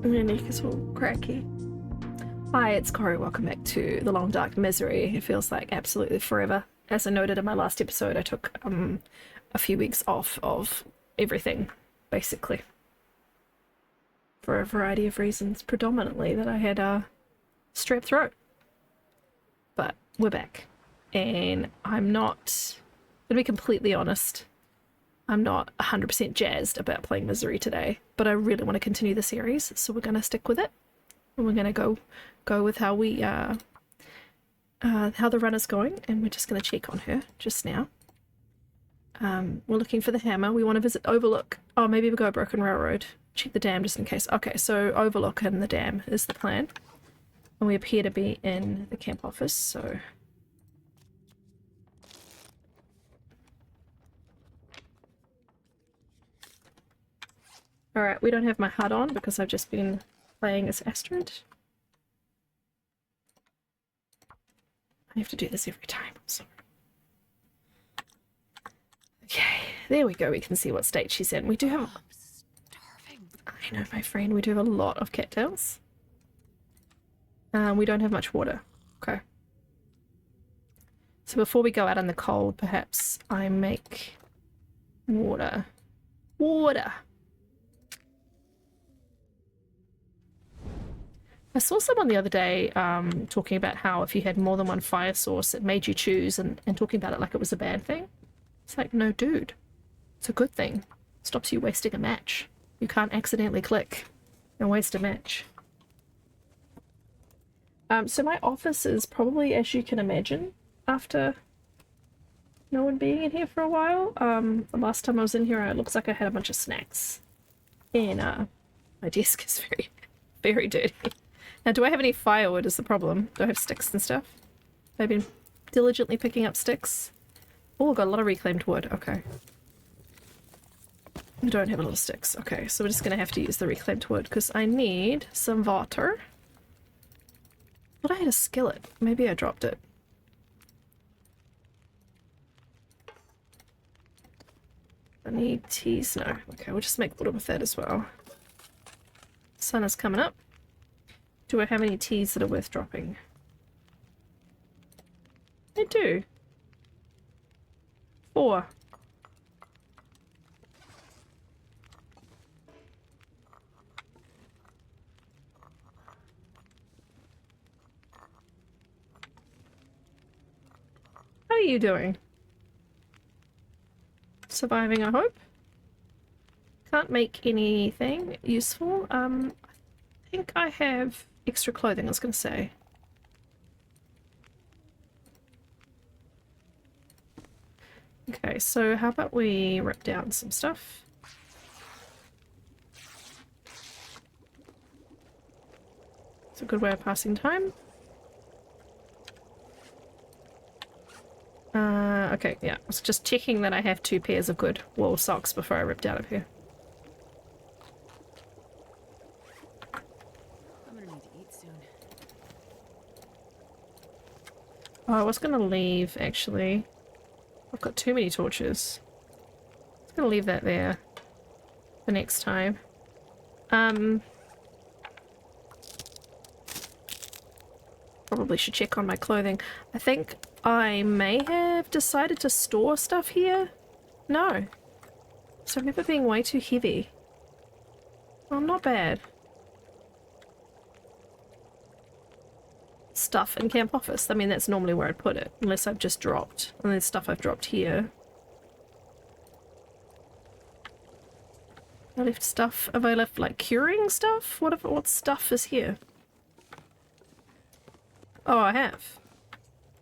My neck is all cracky. Hi, it's Corey. Welcome back to The Long Dark Misery. It feels like absolutely forever. As I noted in my last episode, I took a few weeks off of everything, basically. For a variety of reasons, predominantly that I had strep throat. But we're back. And I'm not, to be completely honest, I'm not 100% jazzed about playing Misery today, but I really want to continue the series, so we're going to stick with it. And we're going to go with how we how the run is going, and we're just going to check on her just now. We're looking for the hammer. We want to visit Overlook. Oh, maybe we'll go Broken Railroad. Check the dam just in case. Okay, so Overlook and the dam is the plan. And we appear to be in the camp office, so... Alright, we don't have my HUD on because I've just been playing as Astrid. I have to do this every time, I'm sorry. Okay, there we go. We can see what state she's in. We do have... I'm starving. I know, my friend. We do have a lot of cattails. We don't have much water. Okay. So before we go out in the cold, perhaps I make water. Water! I saw someone the other day talking about how if you had more than one fire source, it made you choose, and talking about it like it was a bad thing. It's like, no, dude. It's a good thing. It stops you wasting a match. You can't accidentally click and waste a match. So my office is probably, as you can imagine, after no one being in here for a while. The last time I was in here, it looks like I had a bunch of snacks. And my desk is very, very dirty. Now, do I have any firewood is the problem? Do I have sticks and stuff? I've been diligently picking up sticks. Oh, got a lot of reclaimed wood. Okay. I don't have a lot of sticks. Okay, so we're just going to have to use the reclaimed wood because I need some water. But I had a skillet. Maybe I dropped it. I need teas. No. Okay, we'll just make water with that as well. Sun is coming up. Do I have any teas that are worth dropping? I do. 4. How are you doing? Surviving, I hope. Can't make anything useful. I think I have extra clothing, I was going to say. Okay, so how about we rip down some stuff? It's a good way of passing time. Okay, yeah. I was just checking that I have 2 pairs of good wool socks before I ripped out of here. I'm gonna need to eat soon. Oh, I was going to leave, actually. I've got too many torches. I was going to leave that there for next time. Probably should check on my clothing. I think I may have decided to store stuff here. No. So I remember being way too heavy. Well, not bad. Stuff in camp office. I mean, that's normally where I'd put it, unless I've just dropped. And there's stuff I've dropped here. I left stuff. Have I left, like, curing stuff? What stuff is here? Oh, I have.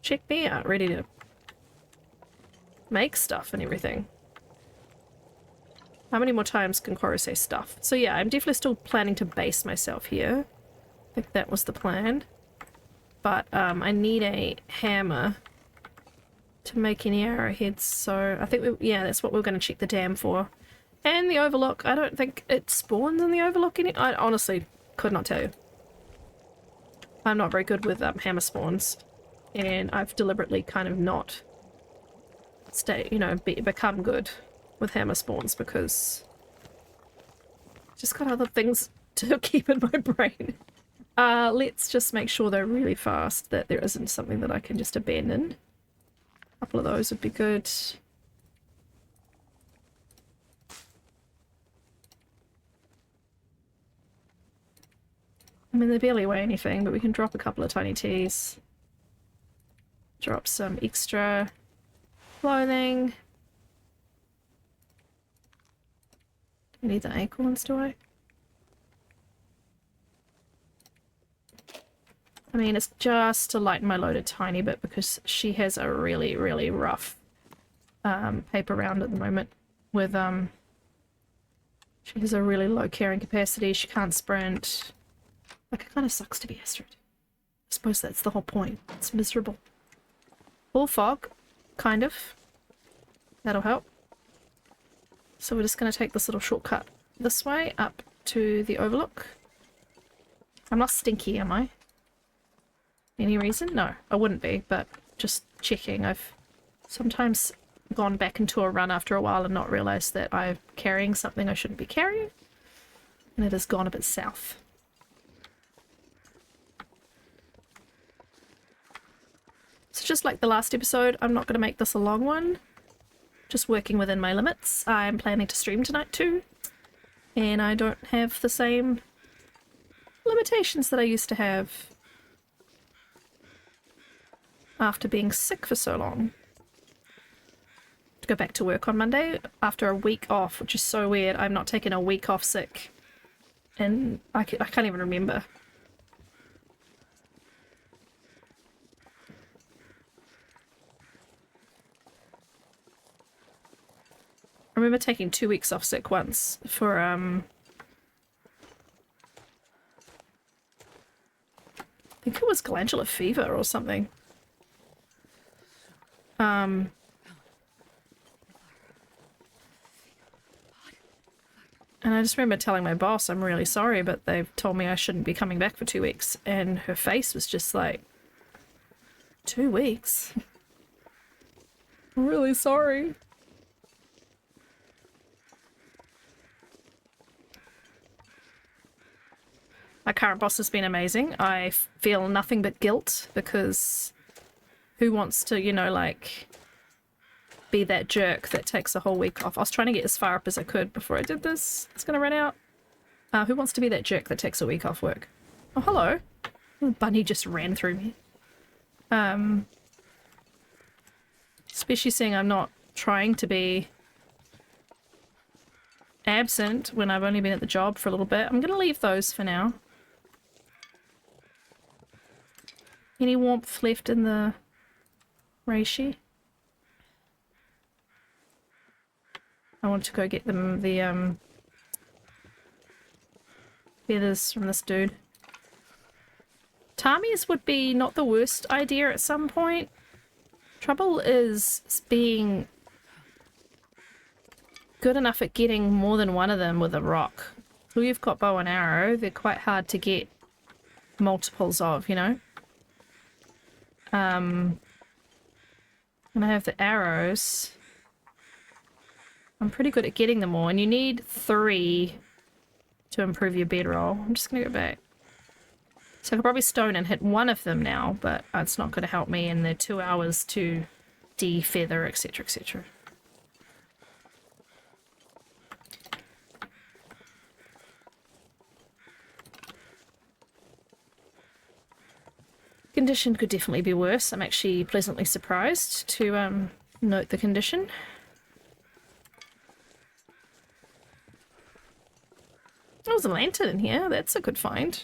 Check me out, ready to make stuff and everything. How many more times can Coro say stuff? So yeah, I'm definitely still planning to base myself here. I think that was the plan. But I need a hammer to make any arrowheads, so I think, yeah, that's what we're going to check the dam for. And the Overlook, I don't think it spawns in the Overlook I honestly could not tell you. I'm not very good with hammer spawns, and I've deliberately kind of not become good with hammer spawns because just got other things to keep in my brain. Let's just make sure though really fast that there isn't something that I can just abandon. A couple of those would be good. I mean, they barely weigh anything, but we can drop a couple of tiny teas. Drop some extra clothing. Do I need the acorns, do I? I mean, it's just to lighten my load a tiny bit because she has a really, really rough paper round at the moment with, she has a really low carrying capacity, she can't sprint. Like, it kind of sucks to be Astrid. I suppose that's the whole point. It's miserable. Full fog, kind of. That'll help. So we're just going to take this little shortcut this way up to the overlook. I'm not stinky, am I? Any reason? No, I wouldn't be, but just checking. I've sometimes gone back into a run after a while and not realized that I'm carrying something I shouldn't be carrying. And it has gone a bit south. So just like the last episode, I'm not going to make this a long one. Just working within my limits. I'm planning to stream tonight too. And I don't have the same limitations that I used to have after being sick for so long. To go back to work on Monday after a week off, which is so weird. I'm not taking a week off sick. And I can't even remember. I remember taking 2 weeks off sick once for, I think it was glandular fever or something. And I just remember telling my boss, I'm really sorry, but they've told me I shouldn't be coming back for 2 weeks. And her face was just like, 2 weeks? I'm really sorry. My current boss has been amazing. I feel nothing but guilt because who wants to, you know, like, be that jerk that takes a whole week off? I was trying to get as far up as I could before I did this. It's gonna run out. Who wants to be that jerk that takes a week off work? Oh, hello. Oh, bunny just ran through me. Especially seeing I'm not trying to be absent when I've only been at the job for a little bit. I'm gonna leave those for now. Any warmth left in the reishi? I want to go get them the feathers from this dude. Tamis would be not the worst idea at some point. Trouble is being good enough at getting more than one of them with a rock. Well, you've got bow and arrow. They're quite hard to get multiples of, you know? And I have the arrows. I'm pretty good at getting them all, and you need 3 to improve your bedroll. I'm just gonna go back. So I could probably stone and hit one of them now, but it's not gonna help me in the 2 hours to de-feather, etc, etc. Condition could definitely be worse. I'm actually pleasantly surprised to note the condition. There's a lantern in here. That's a good find.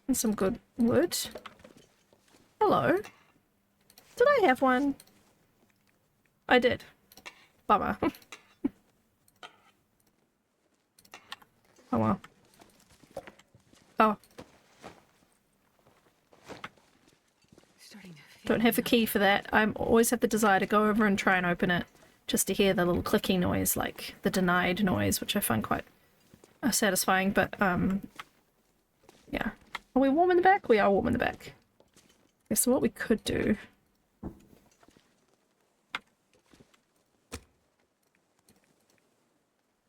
And some good wood. Hello. Did I have one? I did. Bummer. Oh well. Oh. Don't have a key for that. I always have the desire to go over and try and open it just to hear the little clicking noise, like the denied noise, which I find quite satisfying, but yeah. Are we warm in the back? We are warm in the back. Okay, so what we could do...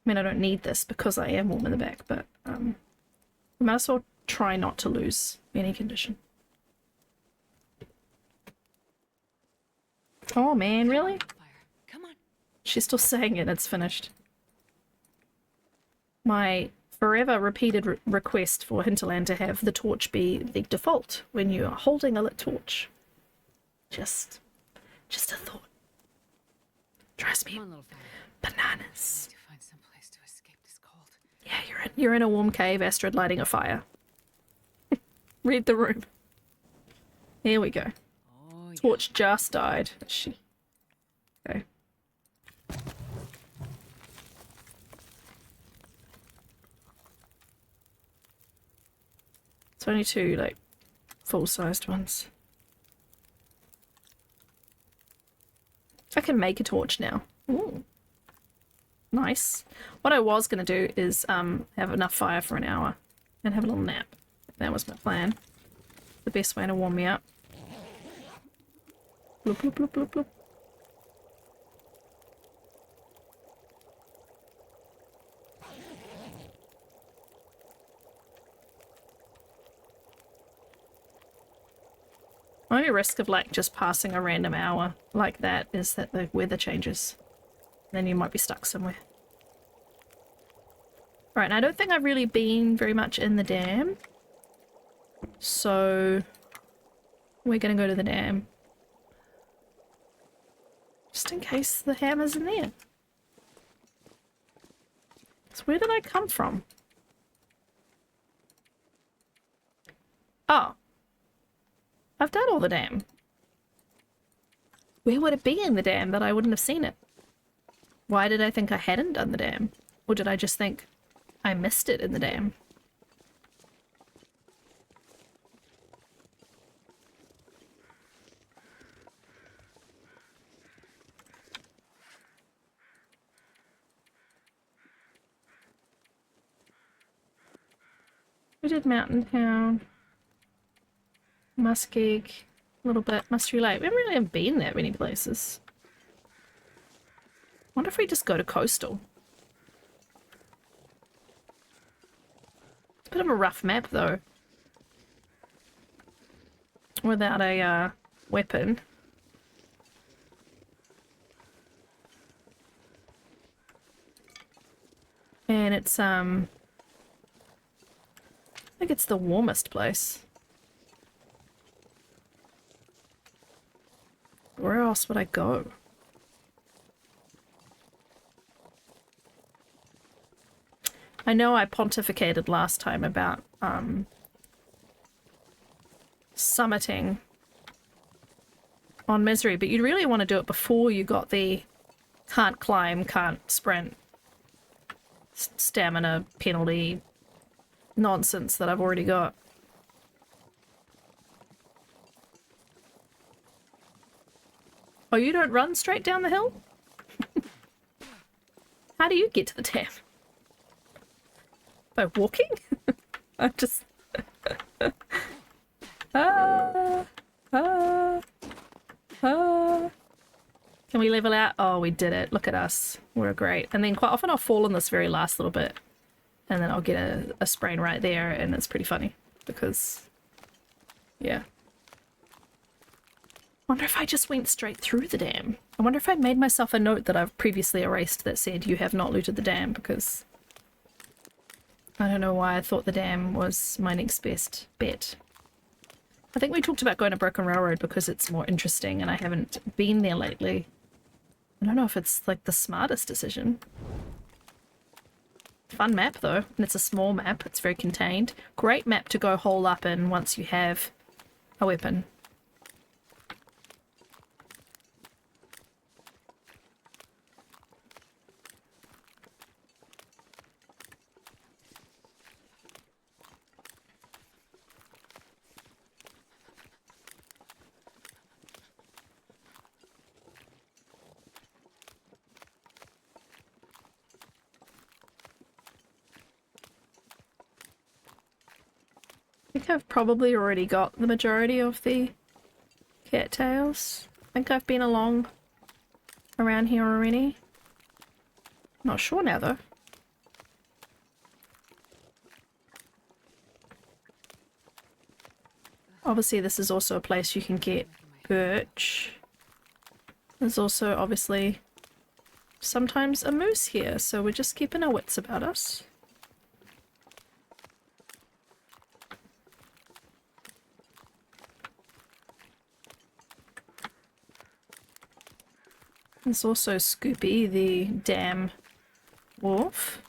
mean, I don't need this because I am warm in the back, but we might as well try not to lose any condition. Oh man, really? Fire. Come on. She's still saying it, it's finished. My forever repeated request for Hinterland to have the torch be the default when you are holding a lit torch. Just a thought. Drives me Come on, little fire. bananas. Need to find some place to escape this cold. Yeah, you're in a warm cave, Astrid lighting a fire. Read the room. Here we go. Oh, yeah. Torch just died. She. Okay. It's only two, like, full-sized ones. I can make a torch now. Ooh. Nice. What I was going to do is have enough fire for an hour and have a little nap. That was my plan. The best way to warm me up. Bloop, bloop, bloop, bloop, bloop. My only risk of like just passing a random hour like that is that the weather changes. Then you might be stuck somewhere. Right, and I don't think I've really been very much in the dam. So we're gonna go to the dam. Just in case the hammer's in there. So where did I come from? Oh. I've done all the dam. Where would it be in the dam that I wouldn't have seen it? Why did I think I hadn't done the dam? Or did I just think I missed it in the dam? We did Mountain Town. Muskeg, a little bit. Mustery Lake. We haven't really been that many places. Wonder if we just go to Coastal. It's a bit of a rough map though. Without a weapon. And it's I think it's the warmest place. Where else would I go? I know I pontificated last time about summiting on Misery, but you'd really want to do it before you got the can't climb, can't sprint, stamina penalty nonsense that I've already got. Oh, you don't run straight down the hill? How do you get to the dam? By walking? I just... Can we level out? Oh, we did it. Look at us. We're great. And then quite often I'll fall in this very last little bit. And then I'll get a sprain right there, and it's pretty funny. Because... yeah. I wonder if I just went straight through the dam. I wonder if I made myself a note that I've previously erased that said you have not looted the dam, because I don't know why I thought the dam was my next best bet. I think we talked about going to Broken Railroad because it's more interesting and I haven't been there lately. I don't know if it's like the smartest decision. Fun map though, and it's a small map, it's very contained. Great map to go hole up in once you have a weapon. I think I've probably already got the majority of the cattails. I think I've been along around here already. Not sure now though. obviously this is also a place you can get birch. There's also obviously sometimes a moose here, so we're just keeping our wits about us. There's also Scoopy, the dam wolf.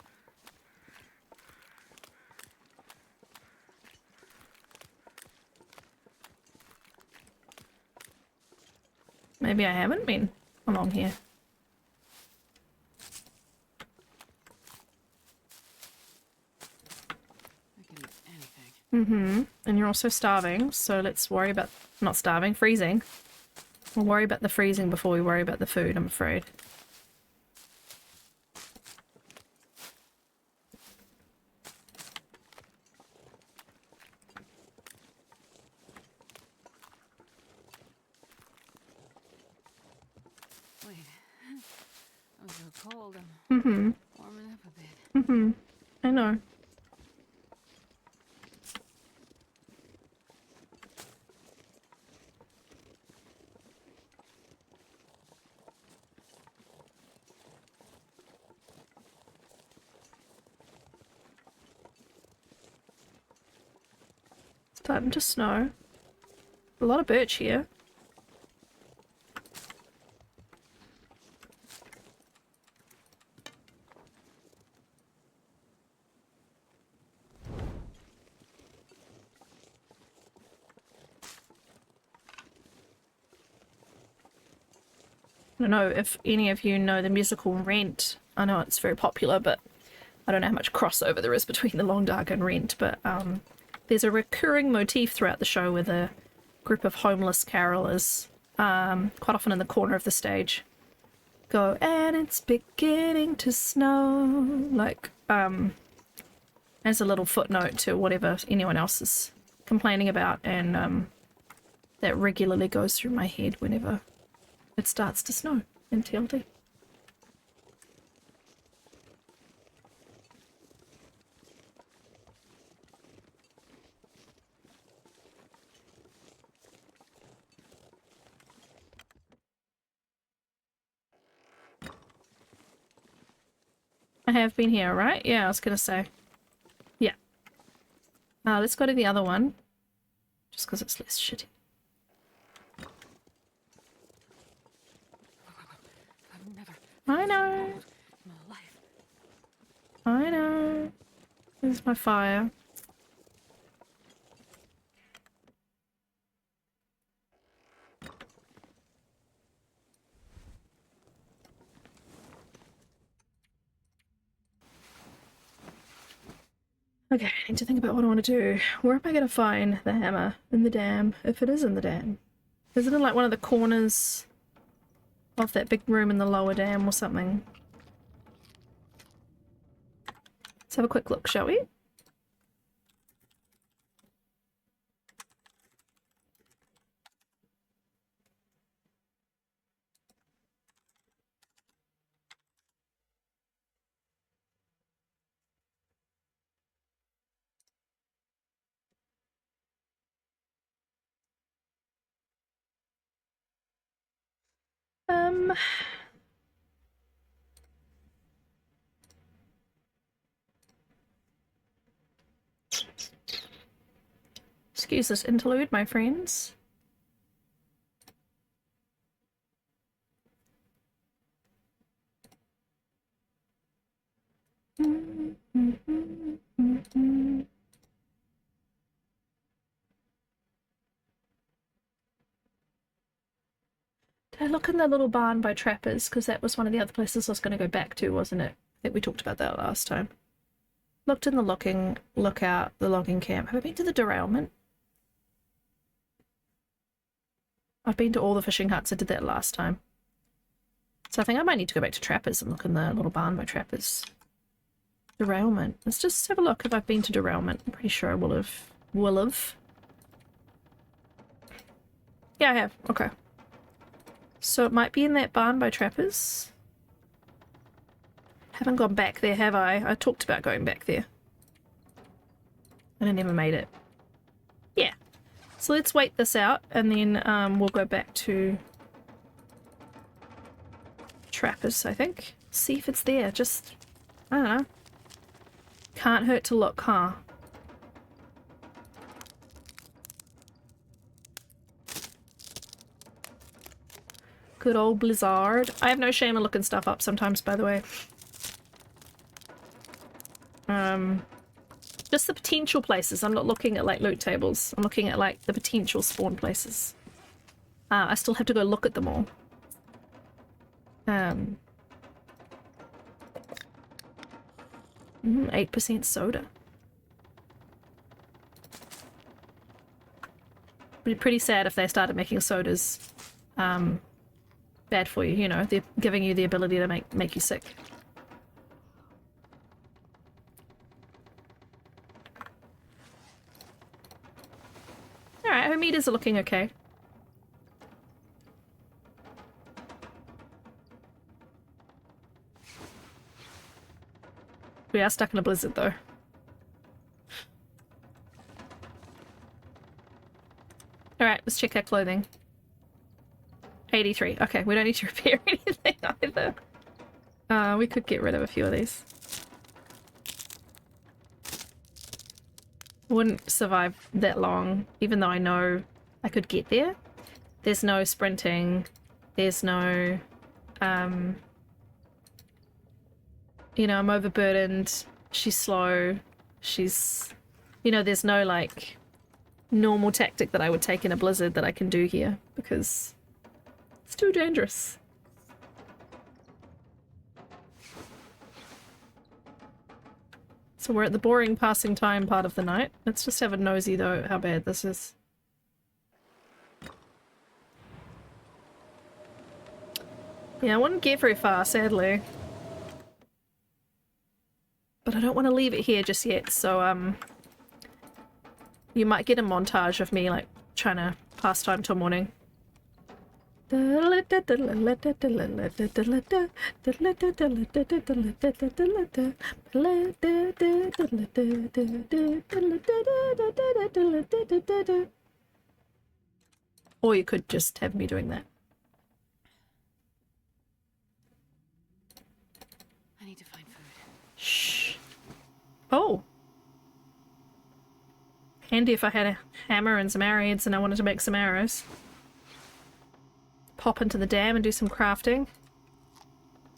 Maybe I haven't been along here. I can eat anything. And you're also starving, so let's worry about... not starving, freezing. We'll worry about the freezing before we worry about the food, I'm afraid. Wait. I'm so cold. I'm warming up a bit. I know. Starting to snow. A lot of birch here. I don't know if any of you know the musical Rent. I know it's very popular, but I don't know how much crossover there is between The Long Dark and Rent, but there's a recurring motif throughout the show with a group of homeless carolers, quite often in the corner of the stage, go, and it's beginning to snow, like, as a little footnote to whatever anyone else is complaining about, and that regularly goes through my head whenever it starts to snow in TLD. I have been here, right? Yeah, I was gonna say. Yeah. Let's go to the other one. Just because it's less shitty. I've never I know. cold in my life. I know. There's my fire. Okay, I need to think about what I want to do. Where am I going to find the hammer? In the dam? If it is in the dam. Is it in like one of the corners of that big room in the lower dam or something? Let's have a quick look, shall we? Um... Excuse this interlude, my friends. Did I look in the little barn by Trappers? Because that was one of the other places I was going to go back to, wasn't it? I think we talked about that last time. Looked in the lookout, the logging camp. Have I been to the derailment? I've been to all the fishing huts. I did that last time. So I think I might need to go back to Trappers and look in the little barn by Trappers. Derailment. Let's just have a look if I've been to derailment. I'm pretty sure I will have. Yeah, I have. Okay. So it might be in that barn by Trappers. Haven't gone back there, have I? I talked about going back there. And I never made it. Yeah. So let's wait this out, and then we'll go back to Trappers, I think. See if it's there. Just, I don't know. Can't hurt to look, huh? Good old Blizzard. I have no shame in looking stuff up sometimes, by the way. Just the potential places. I'm not looking at, like, loot tables. I'm looking at, like, the potential spawn places. I still have to go look at them all. 8% soda. It'd be pretty sad if they started making sodas bad for you, you know, they're giving you the ability to make you sick. Alright, her meters are looking okay. We are stuck in a blizzard though. Alright, let's check our clothing. 83. Okay, we don't need to repair anything either. We could get rid of a few of these. Wouldn't survive that long, even though I know I could get there. There's no sprinting. There's no... you know, I'm overburdened. She's slow. She's... You know, there's no, like, normal tactic that I would take in a blizzard that I can do here, because it's too dangerous. So we're at the boring passing time part of the night. Let's just have a nosy, though, how bad this is. Yeah, I wouldn't get very far, sadly. But I don't want to leave it here just yet, so, you might get a montage of me, like, trying to pass time till morning. Or you could just have me doing that. I need to find food. Shh. Oh. Handy if I had a hammer and some arrows and I wanted to make some arrows. Pop into the dam and do some crafting.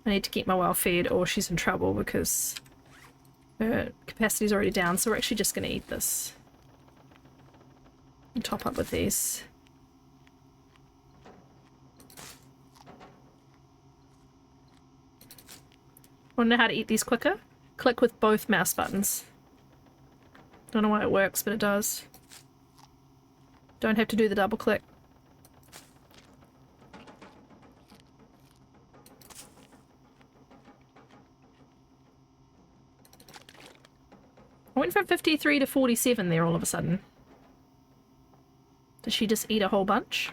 I need to keep my well fed or she's in trouble because her capacity's already down, so we're actually just going to eat this. And top up with these. Want to know how to eat these quicker? Click with both mouse buttons. Don't know why it works, but it does. Don't have to do the double click. I went from 53 to 47 there all of a sudden. Did she just eat a whole bunch?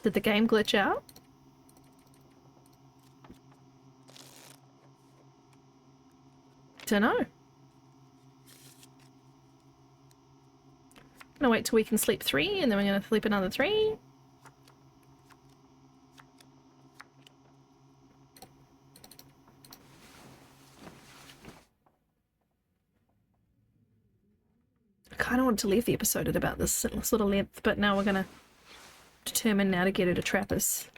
Did the game glitch out? Dunno. I'm gonna wait till we can sleep 3 and then we're gonna sleep another 3. I kind of want to leave the episode at about this sort of length, but now we're gonna determine now to get her to Trappers.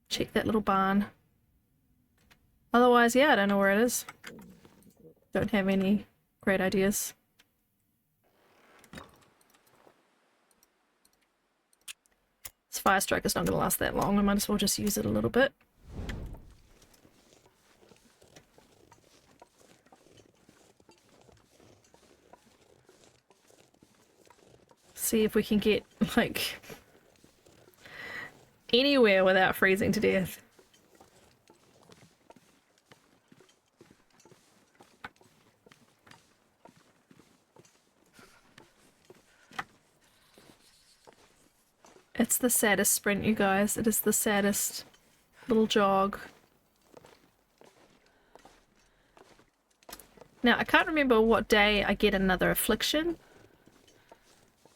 Check that little barn. Otherwise, yeah, I don't know where it is. Don't have any great ideas. This fire strike is not going to last that long. I might as well just use it a little bit. See if we can get, like, anywhere without freezing to death. It's the saddest sprint, you guys. It is the saddest little jog. Now, I can't remember what day I get another affliction.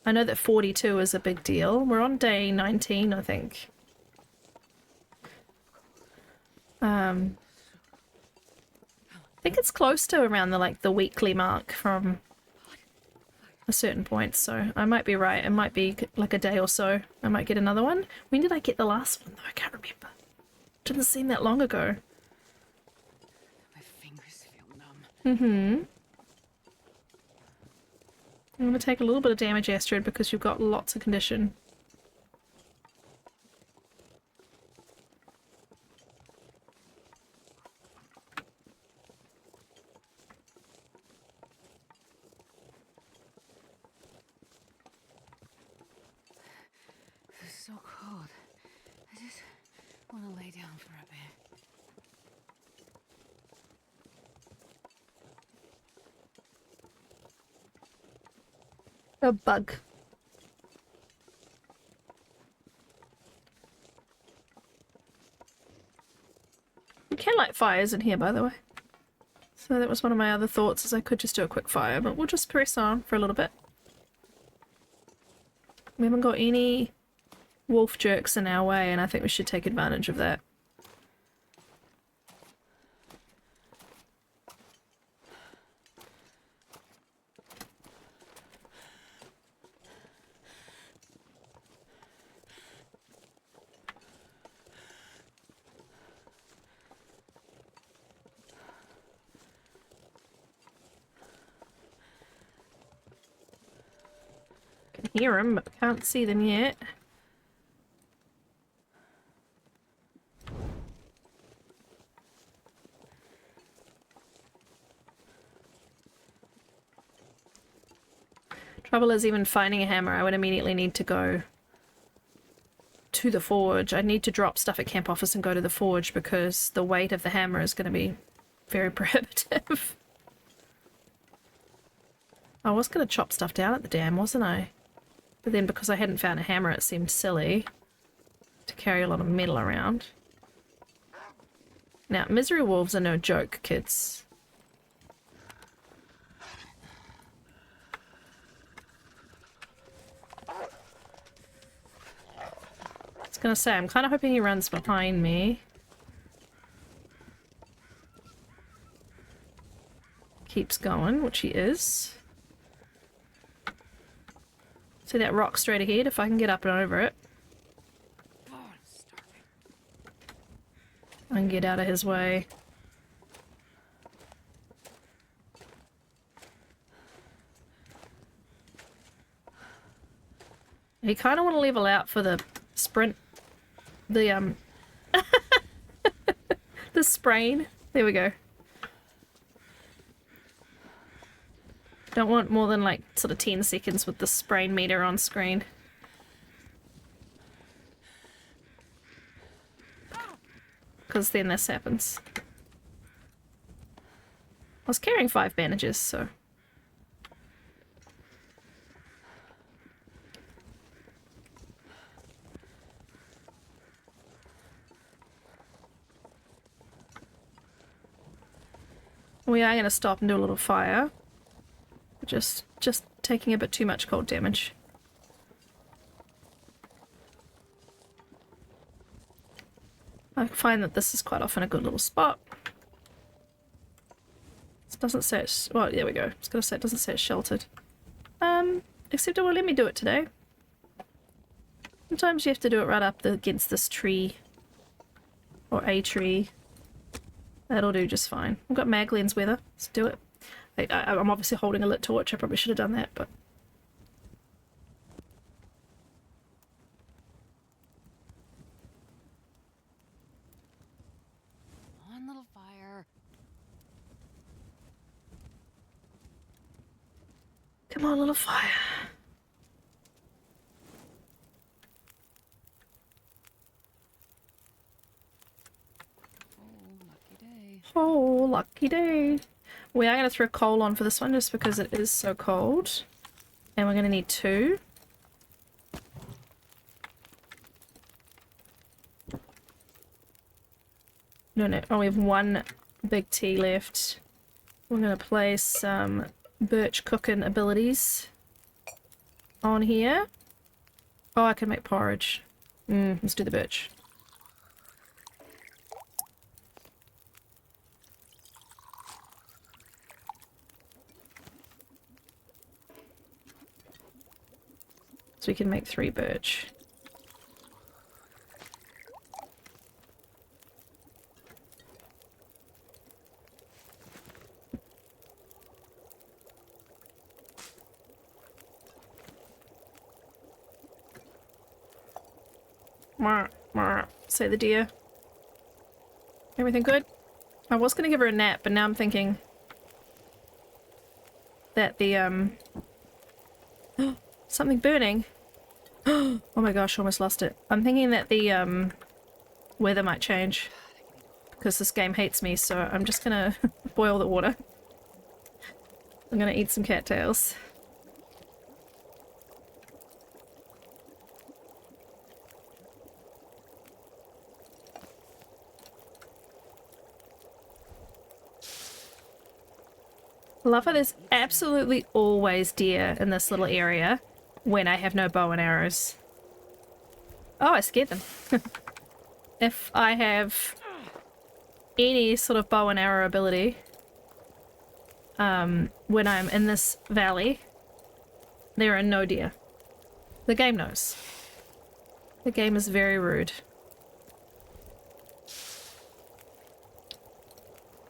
I know that 42 is a big deal. We're on day 19, I think. I think it's close to around the weekly mark from a certain point, so I might be right. It might be like a day or so. I might get another one. When did I get the last one though? I can't remember. Didn't seem that long ago. My fingers feel numb. Mm-hmm. I'm going to take a little bit of damage, Astrid, because you've got lots of condition. It's so cold. I just want to lay down for a bit. A bug. You can light fires in here, by the way. So that was one of my other thoughts, is I could just do a quick fire, but we'll just press on for a little bit. We haven't got any wolf jerks in our way, and I think we should take advantage of that. Can hear them, but can't see them yet. Trouble is, even finding a hammer, I would immediately need to go to the forge. I need to drop stuff at camp office and go to the forge because the weight of the hammer is going to be very prohibitive. I was going to chop stuff down at the dam, wasn't I? But then because I hadn't found a hammer, it seemed silly to carry a lot of metal around. Now, misery wolves are no joke, kids. I was gonna say, I'm kind of hoping he runs behind me. Keeps going, which he is. See that rock straight ahead? If I can get up and over it. Oh, I'm starving. I can get out of his way. You kind of want to level out for the sprint. The the sprain. There we go. Don't want more than like sort of 10 seconds with the sprain meter on screen. Because then this happens. I was carrying 5 bandages, so... We are going to stop and do a little fire. Just taking a bit too much cold damage. I find that this is quite often a good little spot. It doesn't say it's... Well, there we go. I was going to say it doesn't say it's sheltered. Except it will let me do it today. Sometimes you have to do it right up against this tree. Or a tree. That'll do just fine. We've got Maglene's weather. Let's do it. I'm obviously holding a lit torch. I probably should have done that, but... One little fire. Come on, little fire. Oh, lucky day. We are going to throw coal on for this one just because it is so cold. And we're going to need 2. No. Oh, we have 1 big tea left. We're going to play some birch cooking abilities. on here. Oh, I can make porridge. Let's do the birch. So we can make 3 birch. Say the deer. Everything good? I was gonna give her a nap, but now I'm thinking that the something burning. Oh my gosh, almost lost it. I'm thinking that the weather might change because this game hates me, so I'm just gonna boil the water. I'm gonna eat some cattails. Love how there's absolutely always deer in this little area when I have no bow and arrows. Oh, I scared them. If I have any sort of bow and arrow ability, when I'm in this valley, there are no deer. The game knows. The game is very rude.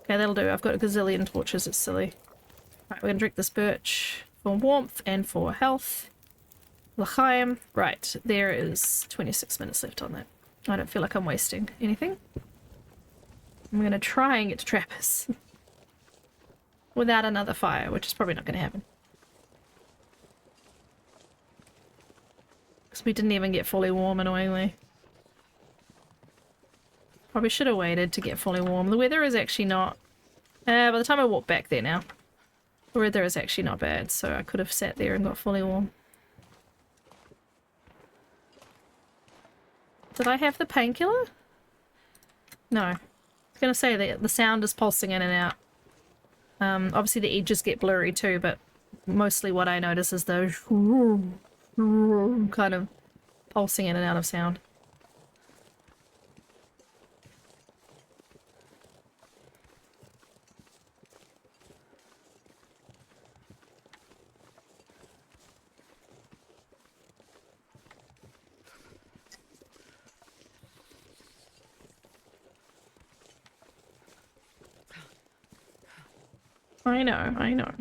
Okay, that'll do. I've got a gazillion torches, it's silly. Right, we're gonna drink this birch for warmth and for health. L'chaim. Right, there is 26 minutes left on that. I don't feel like I'm wasting anything. I'm gonna try and get to Trappers without another fire, which is probably not gonna happen. Because we didn't even get fully warm, annoyingly. Probably should have waited to get fully warm. The weather is actually not... by the time I walk back there now, the weather is actually not bad, so I could have sat there and got fully warm. Did I have the painkiller? No. I was going to say that the sound is pulsing in and out. Obviously the edges get blurry too, but mostly what I notice is those kind of pulsing in and out of sound. I know, I know.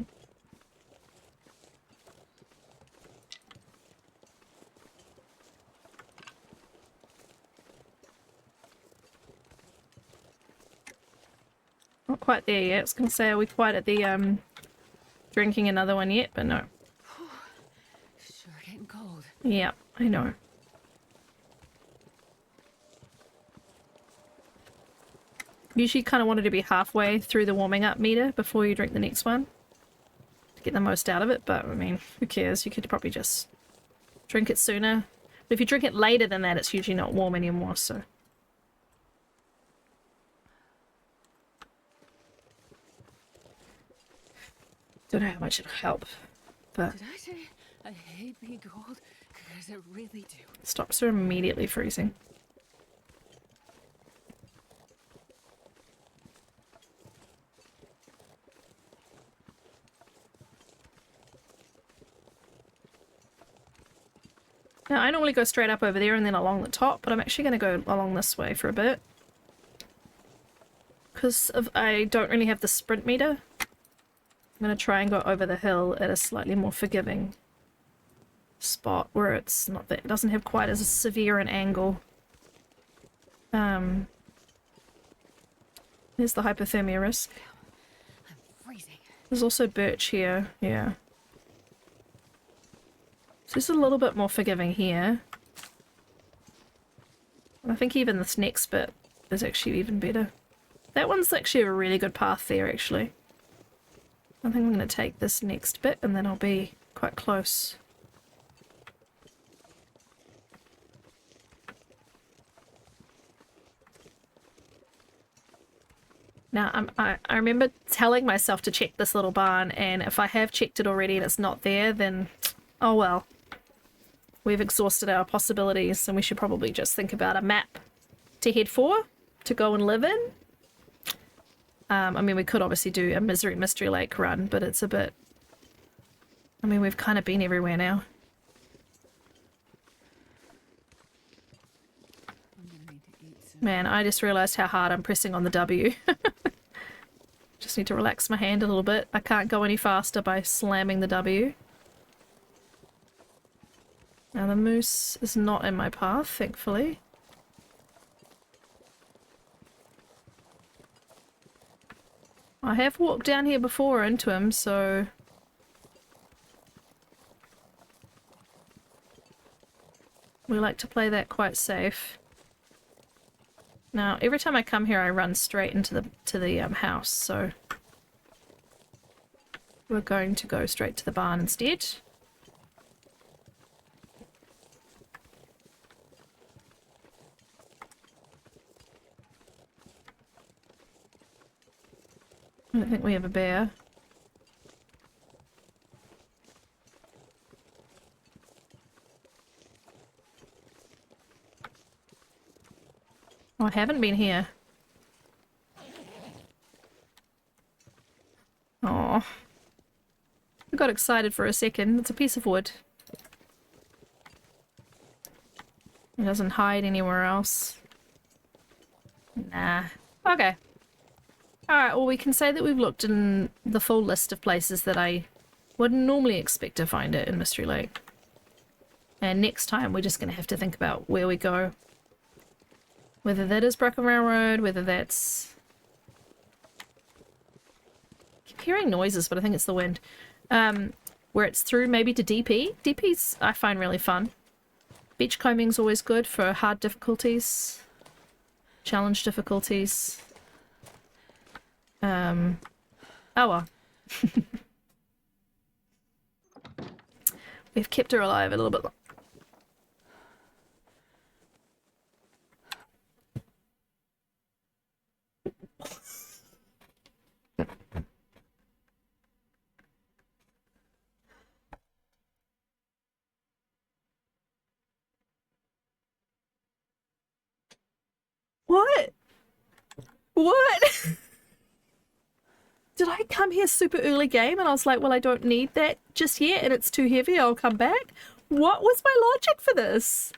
Not quite there yet. I was gonna say, are we quite at the drinking another one yet? But no. Sure getting cold. Yeah, I know. Usually kind of wanted to be halfway through the warming up meter before you drink the next one to get the most out of it, but I mean, who cares? You could probably just drink it sooner. But if you drink it later than that, it's usually not warm anymore, so. Don't know how much it'll help, but... Did I say I hate being cold? Because I really do. Stops her immediately freezing. Now, I normally go straight up over there and then along the top, but I'm actually going to go along this way for a bit. Because I don't really have the sprint meter. I'm going to try and go over the hill at a slightly more forgiving spot where it's not that it doesn't have quite as severe an angle. There's the hypothermia risk. I'm freezing. There's also birch here, yeah. So this is a little bit more forgiving here. I think even this next bit is actually even better. That one's actually a really good path there, actually. I think I'm going to take this next bit and then I'll be quite close. Now, I remember telling myself to check this little barn, and if I have checked it already and it's not there, then oh well. we've exhausted our possibilities and we should probably just think about a map to head for, to go and live in. I mean, we could obviously do a Misery Mystery Lake run, but it's a bit... I mean, we've kind of been everywhere now. I'm gonna need to eat soon. Man, I just realised how hard I'm pressing on the W. Just need to relax my hand a little bit. I can't go any faster by slamming the W. Now the moose is not in my path, thankfully. I have walked down here before into him, so... we like to play that quite safe. Now, every time I come here I run straight into the house, so... we're going to go straight to the barn instead. I don't think we have a bear. Oh, I haven't been here. Oh, I got excited for a second. It's a piece of wood. It doesn't hide anywhere else. Nah. Okay. Alright, well we can say that we've looked in the full list of places that I would normally expect to find it in Mystery Lake. And next time we're just going to have to think about where we go. Whether that is Broken Railroad, whether that's... I keep hearing noises, but I think it's the wind. Where it's through maybe to DP. DP's I find really fun. Beachcombing's always good for hard difficulties. Challenge difficulties. Oh well. We've kept her alive a little bit. What? What? Did I come here super early game and I was like, well, I don't need that just yet and it's too heavy, I'll come back? What was my logic for this?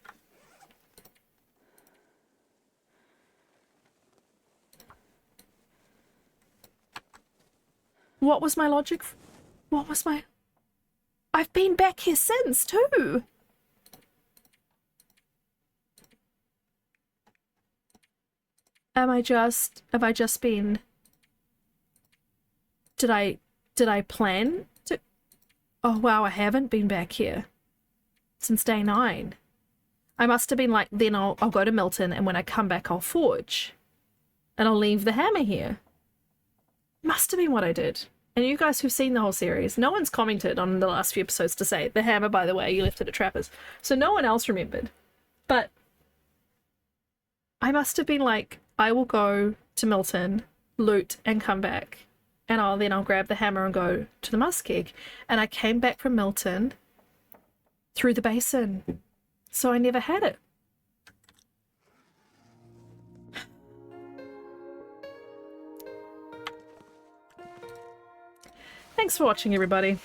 What was my logic? What was my... I've been back here since, too. Have I just been... Did I plan to... Oh wow, I haven't been back here since day 9. I must have been like, then I'll go to Milton and when I come back I'll forge. And I'll leave the hammer here. Must have been what I did. And you guys who've seen the whole series, no one's commented on the last few episodes to say, the hammer, by the way, you left it at Trappers. So no one else remembered. But I must have been like, I will go to Milton, loot, and come back. And I'll grab the hammer and go to the Muskeg. And I came back from Milton through the basin. So I never had it. Thanks for watching, everybody.